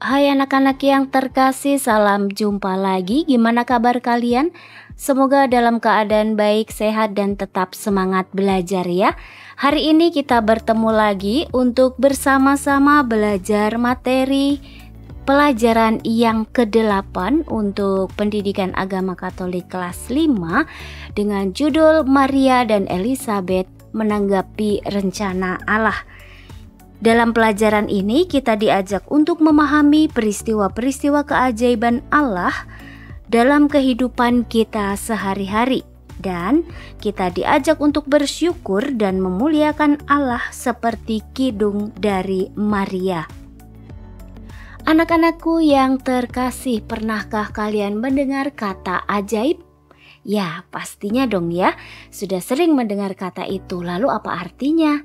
Hai anak-anak yang terkasih, salam jumpa lagi. Gimana kabar kalian? Semoga dalam keadaan baik, sehat, dan tetap semangat belajar ya. Hari ini kita bertemu lagi untuk bersama-sama belajar materi pelajaran yang ke-8 untuk pendidikan agama Katolik kelas 5 dengan judul Maria dan Elizabeth menanggapi rencana Allah. Dalam pelajaran ini kita diajak untuk memahami peristiwa-peristiwa keajaiban Allah dalam kehidupan kita sehari-hari, dan kita diajak untuk bersyukur dan memuliakan Allah seperti kidung dari Maria. Anak-anakku yang terkasih, pernahkah kalian mendengar kata ajaib? Ya, pastinya dong ya, sudah sering mendengar kata itu. Lalu apa artinya?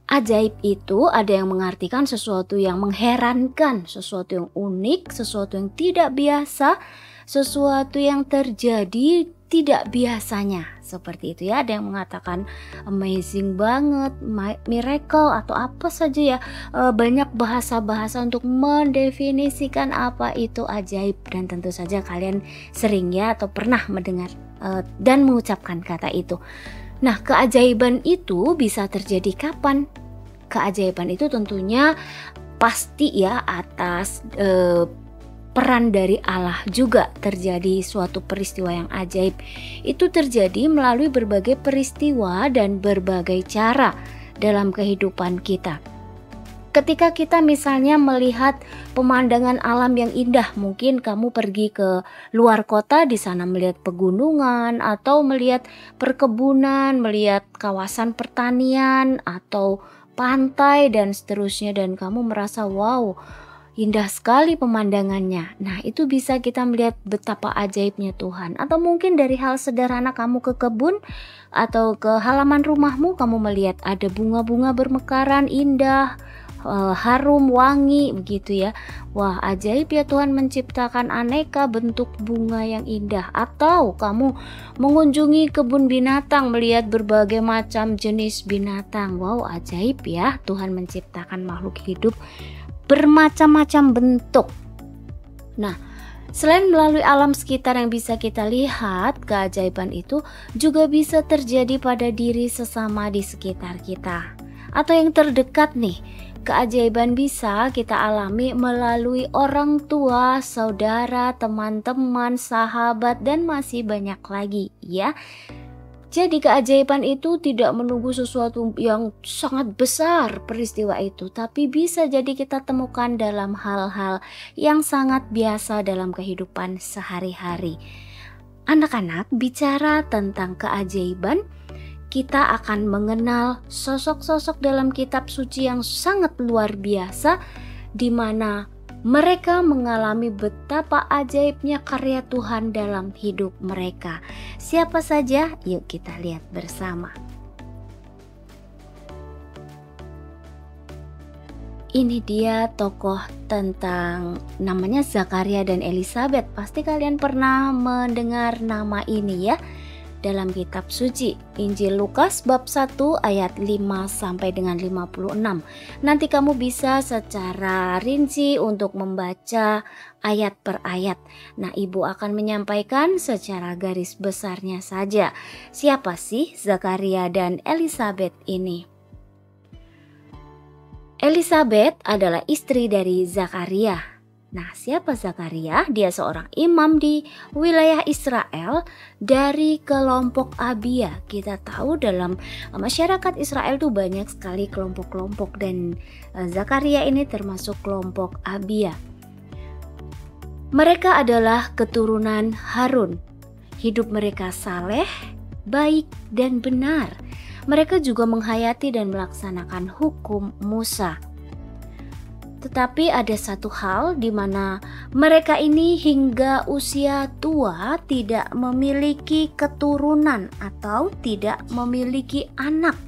Ajaib itu ada yang mengartikan sesuatu yang mengherankan, sesuatu yang unik, sesuatu yang tidak biasa, sesuatu yang terjadi tidak biasanya. Seperti itu ya, ada yang mengatakan amazing banget, miracle atau apa saja ya. Banyak bahasa-bahasa untuk mendefinisikan apa itu ajaib, dan tentu saja kalian sering ya atau pernah mendengar dan mengucapkan kata itu. Nah, keajaiban itu bisa terjadi kapan? Keajaiban itu tentunya pasti ya atas peran dari Allah juga terjadi suatu peristiwa yang ajaib. Itu terjadi melalui berbagai peristiwa dan berbagai cara dalam kehidupan kita. Ketika kita misalnya melihat pemandangan alam yang indah, mungkin kamu pergi ke luar kota, di sana melihat pegunungan atau melihat perkebunan, melihat kawasan pertanian atau pantai dan seterusnya, dan kamu merasa wow, indah sekali pemandangannya. Nah, itu bisa kita melihat betapa ajaibnya Tuhan. Atau mungkin dari hal sederhana, kamu ke kebun atau ke halaman rumahmu, kamu melihat ada bunga-bunga bermekaran indah, harum, wangi begitu ya. Wah, ajaib ya, Tuhan menciptakan aneka bentuk bunga yang indah. Atau kamu mengunjungi kebun binatang, melihat berbagai macam jenis binatang. Wow, ajaib ya, Tuhan menciptakan makhluk hidup bermacam-macam bentuk. Nah, selain melalui alam sekitar yang bisa kita lihat, keajaiban itu juga bisa terjadi pada diri sesama di sekitar kita atau yang terdekat nih. Keajaiban bisa kita alami melalui orang tua, saudara, teman-teman, sahabat, dan masih banyak lagi ya. Jadi keajaiban itu tidak menunggu sesuatu yang sangat besar peristiwa itu, tapi bisa jadi kita temukan dalam hal-hal yang sangat biasa dalam kehidupan sehari-hari. Anak-anak, bicara tentang keajaiban, kita akan mengenal sosok-sosok dalam kitab suci yang sangat luar biasa, di mana mereka mengalami betapa ajaibnya karya Tuhan dalam hidup mereka. Siapa saja? Yuk kita lihat bersama. Ini dia tokoh tentang namanya Zakaria dan Elizabeth. Pasti kalian pernah mendengar nama ini ya. Dalam kitab suci Injil Lukas bab 1 ayat 5 sampai dengan 56. Nanti kamu bisa secara rinci untuk membaca ayat per ayat. Nah, Ibu akan menyampaikan secara garis besarnya saja. Siapa sih Zakaria dan Elizabeth ini? Elizabeth adalah istri dari Zakaria. Nah, siapa Zakaria? Dia seorang imam di wilayah Israel dari kelompok Abia. Kita tahu dalam masyarakat Israel tuh banyak sekali kelompok-kelompok, dan Zakaria ini termasuk kelompok Abia. Mereka adalah keturunan Harun. Hidup mereka saleh, baik, dan benar. Mereka juga menghayati dan melaksanakan hukum Musa. Tetapi ada satu hal di mana mereka ini hingga usia tua tidak memiliki keturunan atau tidak memiliki anak.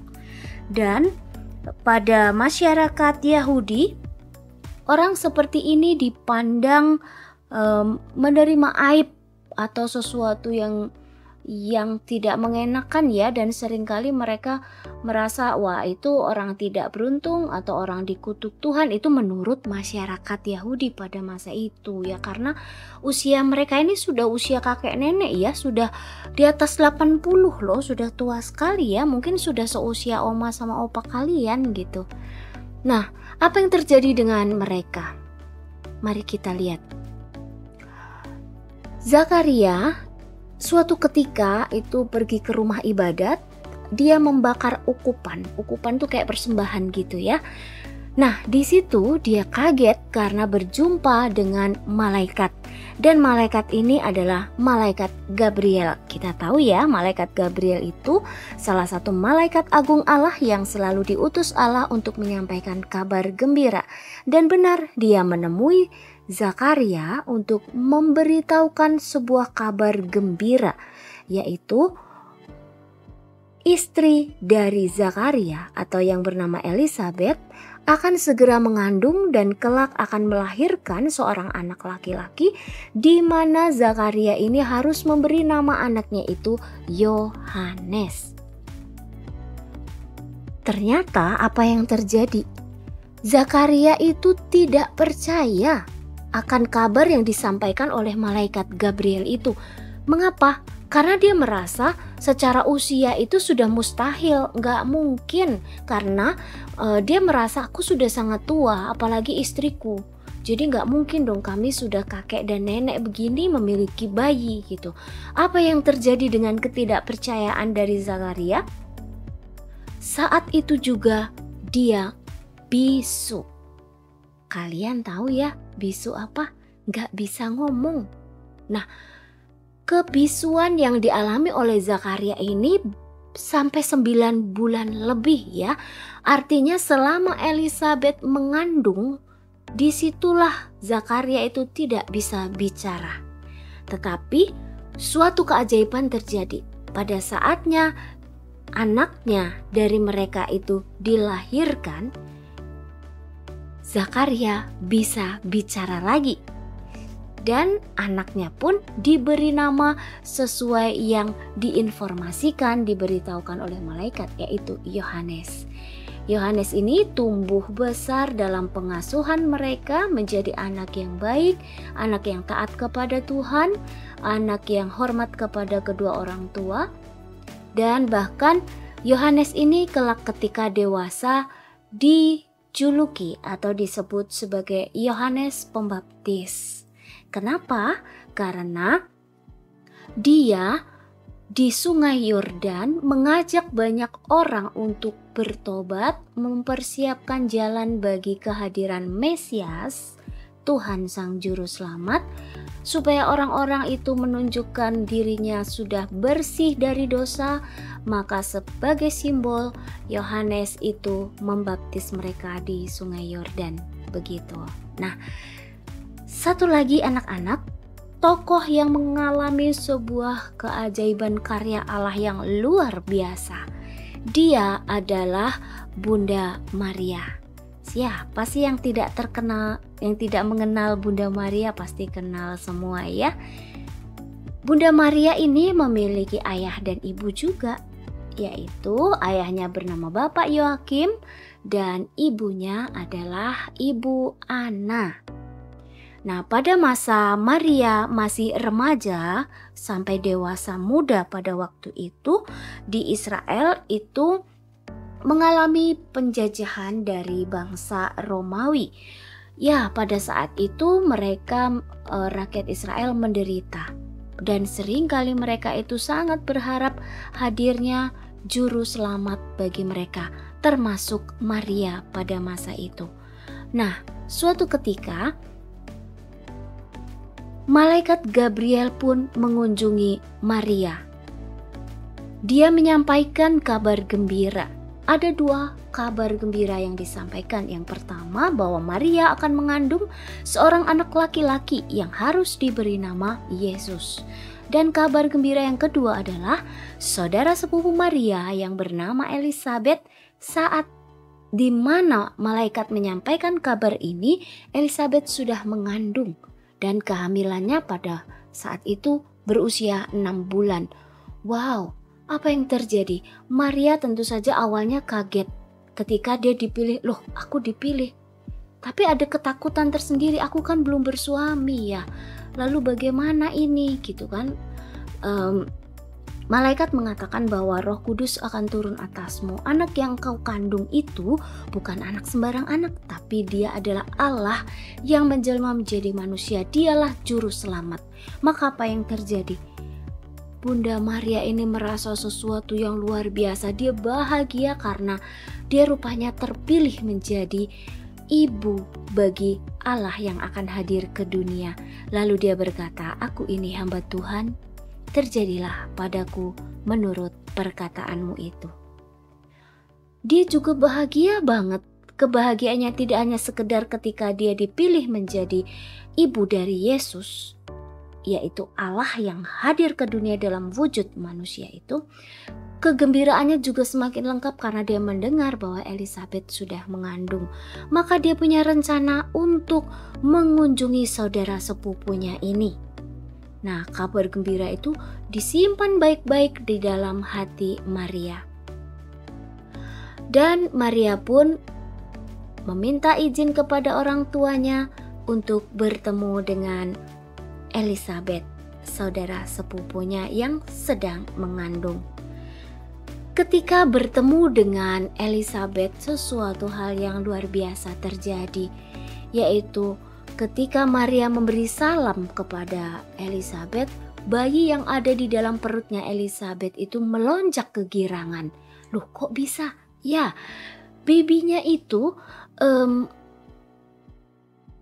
Dan pada masyarakat Yahudi, orang seperti ini dipandang menerima aib atau sesuatu yang yang tidak mengenakan ya, dan seringkali mereka merasa wah itu orang tidak beruntung atau orang dikutuk Tuhan. Itu menurut masyarakat Yahudi pada masa itu ya, karena usia mereka ini sudah usia kakek nenek ya, sudah di atas 80 loh, sudah tua sekali ya, mungkin sudah seusia oma sama opa kalian gitu. Nah, apa yang terjadi dengan mereka? Mari kita lihat. Zakaria suatu ketika itu pergi ke rumah ibadat, dia membakar ukupan. Ukupan tuh kayak persembahan gitu ya. Nah, di situ dia kaget karena berjumpa dengan malaikat. Dan malaikat ini adalah malaikat Gabriel. Kita tahu ya, malaikat Gabriel itu salah satu malaikat agung Allah yang selalu diutus Allah untuk menyampaikan kabar gembira. Dan benar, dia menemui Zakaria untuk memberitahukan sebuah kabar gembira, yaitu istri dari Zakaria atau yang bernama Elisabeth akan segera mengandung dan kelak akan melahirkan seorang anak laki-laki, di mana Zakaria ini harus memberi nama anaknya itu Yohanes. Ternyata apa yang terjadi? Zakaria itu tidak percaya akan kabar yang disampaikan oleh malaikat Gabriel itu. Mengapa? Karena dia merasa secara usia itu sudah mustahil, gak mungkin. Karena dia merasa aku sudah sangat tua, apalagi istriku. Jadi gak mungkin dong kami sudah kakek dan nenek begini memiliki bayi gitu. Apa yang terjadi dengan ketidakpercayaan dari Zakaria? Saat itu juga dia bisu. Kalian tahu ya bisu apa? Gak bisa ngomong. Nah, kebisuan yang dialami oleh Zakaria ini sampai 9 bulan lebih ya. Artinya selama Elisabeth mengandung, disitulah Zakaria itu tidak bisa bicara. Tetapi suatu keajaiban terjadi. Pada saatnya anaknya dari mereka itu dilahirkan, Zakaria bisa bicara lagi. Dan anaknya pun diberi nama sesuai yang diinformasikan, diberitahukan oleh malaikat, yaitu Yohanes. Yohanes ini tumbuh besar dalam pengasuhan mereka menjadi anak yang baik, anak yang taat kepada Tuhan, anak yang hormat kepada kedua orang tua. Dan bahkan Yohanes ini kelak ketika dewasa dijuluki atau disebut sebagai Yohanes Pembaptis. Kenapa? Karena dia di Sungai Yordan mengajak banyak orang untuk bertobat, mempersiapkan jalan bagi kehadiran Mesias, Tuhan Sang Juru Selamat, supaya orang-orang itu menunjukkan dirinya sudah bersih dari dosa. Maka sebagai simbol, Yohanes itu membaptis mereka di Sungai Yordan. Begitu. Nah, satu lagi anak-anak, tokoh yang mengalami sebuah keajaiban karya Allah yang luar biasa. Dia adalah Bunda Maria. Siapa sih yang tidak terkenal, yang tidak mengenal Bunda Maria? Pasti kenal semua ya. Bunda Maria ini memiliki ayah dan ibu juga, yaitu ayahnya bernama Bapak Yoakim dan ibunya adalah Ibu Ana. Nah, pada masa Maria masih remaja sampai dewasa muda pada waktu itu, di Israel itu mengalami penjajahan dari bangsa Romawi. Ya, pada saat itu mereka rakyat Israel menderita. Dan seringkali mereka itu sangat berharap hadirnya juru selamat bagi mereka, termasuk Maria pada masa itu. Nah, suatu ketika malaikat Gabriel pun mengunjungi Maria. Dia menyampaikan kabar gembira. Ada 2 kabar gembira yang disampaikan. Yang pertama, bahwa Maria akan mengandung seorang anak laki-laki yang harus diberi nama Yesus. Dan kabar gembira yang kedua adalah saudara sepupu Maria yang bernama Elisabeth. Saat di mana malaikat menyampaikan kabar ini, Elisabeth sudah mengandung. Dan kehamilannya pada saat itu berusia 6 bulan. Wow, apa yang terjadi? Maria tentu saja awalnya kaget ketika dia dipilih. Loh, aku dipilih. Tapi ada ketakutan tersendiri, aku kan belum bersuami ya. Lalu bagaimana ini gitu kan? Malaikat mengatakan bahwa Roh Kudus akan turun atasmu. Anak yang kau kandung itu bukan anak sembarang anak, tapi dia adalah Allah yang menjelma menjadi manusia. Dialah juru selamat. Maka apa yang terjadi? Bunda Maria ini merasa sesuatu yang luar biasa. Dia bahagia karena dia rupanya terpilih menjadi ibu bagi Allah yang akan hadir ke dunia. Lalu dia berkata, "Aku ini hamba Tuhan, terjadilah padaku menurut perkataanmu itu." Dia juga bahagia banget. Kebahagiaannya tidak hanya sekedar ketika dia dipilih menjadi ibu dari Yesus, yaitu Allah yang hadir ke dunia dalam wujud manusia itu. Kegembiraannya juga semakin lengkap karena dia mendengar bahwa Elizabeth sudah mengandung. Maka dia punya rencana untuk mengunjungi saudara sepupunya ini. Nah, kabar gembira itu disimpan baik-baik di dalam hati Maria. Dan Maria pun meminta izin kepada orang tuanya untuk bertemu dengan Elizabeth, saudara sepupunya yang sedang mengandung. Ketika bertemu dengan Elizabeth, sesuatu hal yang luar biasa terjadi, yaitu ketika Maria memberi salam kepada Elizabeth, bayi yang ada di dalam perutnya Elizabeth itu melonjak kegirangan. Loh, kok bisa? Ya, babynya itu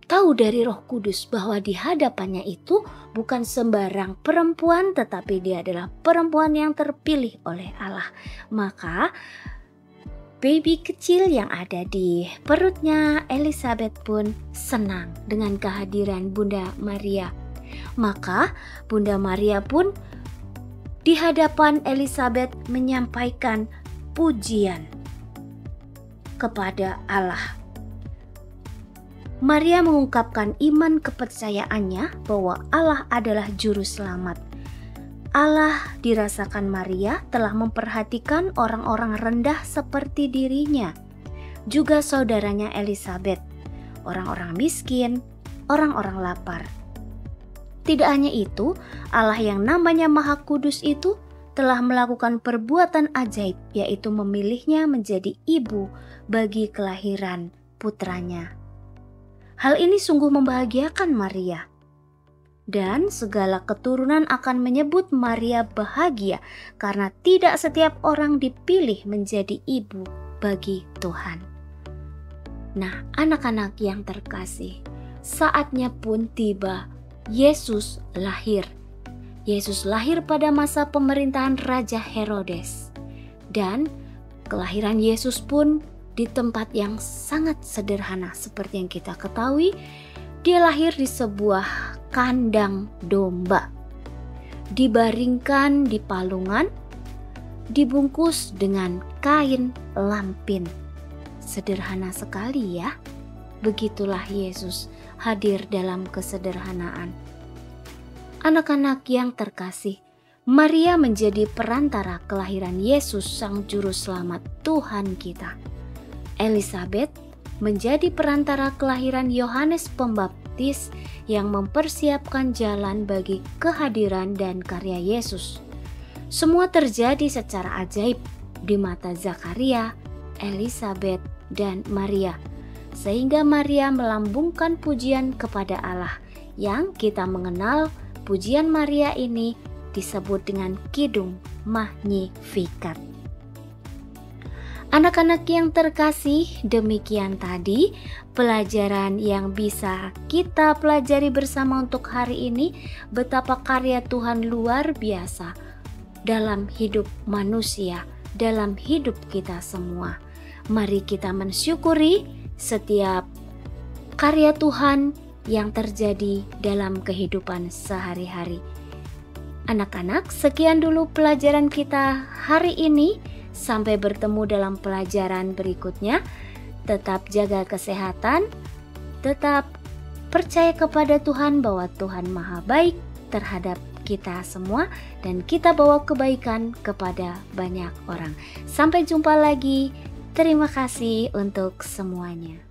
tahu dari Roh Kudus bahwa di hadapannya itu bukan sembarang perempuan, tetapi dia adalah perempuan yang terpilih oleh Allah. Maka baby kecil yang ada di perutnya Elizabeth pun senang dengan kehadiran Bunda Maria. Maka Bunda Maria pun di hadapan Elizabeth menyampaikan pujian kepada Allah. Maria mengungkapkan iman kepercayaannya bahwa Allah adalah juru selamat. Allah dirasakan Maria telah memperhatikan orang-orang rendah seperti dirinya, juga saudaranya Elizabeth, orang-orang miskin, orang-orang lapar. Tidak hanya itu, Allah yang namanya Maha Kudus itu telah melakukan perbuatan ajaib, yaitu memilihnya menjadi ibu bagi kelahiran putranya. Hal ini sungguh membahagiakan Maria. Dan segala keturunan akan menyebut Maria bahagia karena tidak setiap orang dipilih menjadi ibu bagi Tuhan. Nah, anak-anak yang terkasih, saatnya pun tiba. Yesus lahir. Yesus lahir pada masa pemerintahan Raja Herodes. Dan kelahiran Yesus pun di tempat yang sangat sederhana seperti yang kita ketahui. Dia lahir di sebuah kandang domba, dibaringkan di palungan, dibungkus dengan kain lampin. Sederhana sekali ya. Begitulah Yesus hadir dalam kesederhanaan. Anak-anak yang terkasih, Maria menjadi perantara kelahiran Yesus Sang Juru Selamat Tuhan kita. Elizabeth menjadi perantara kelahiran Yohanes Pembaptis yang mempersiapkan jalan bagi kehadiran dan karya Yesus. Semua terjadi secara ajaib di mata Zakaria, Elizabeth, dan Maria, sehingga Maria melambungkan pujian kepada Allah. Yang kita mengenal pujian Maria ini disebut dengan Kidung Magnificat. Anak-anak yang terkasih, demikian tadi pelajaran yang bisa kita pelajari bersama untuk hari ini. Betapa karya Tuhan luar biasa dalam hidup manusia, dalam hidup kita semua. Mari kita mensyukuri setiap karya Tuhan yang terjadi dalam kehidupan sehari-hari. Anak-anak, sekian dulu pelajaran kita hari ini. Sampai bertemu dalam pelajaran berikutnya. Tetap jaga kesehatan, tetap percaya kepada Tuhan bahwa Tuhan Maha Baik terhadap kita semua dan kita bawa kebaikan kepada banyak orang. Sampai jumpa lagi. Terima kasih untuk semuanya.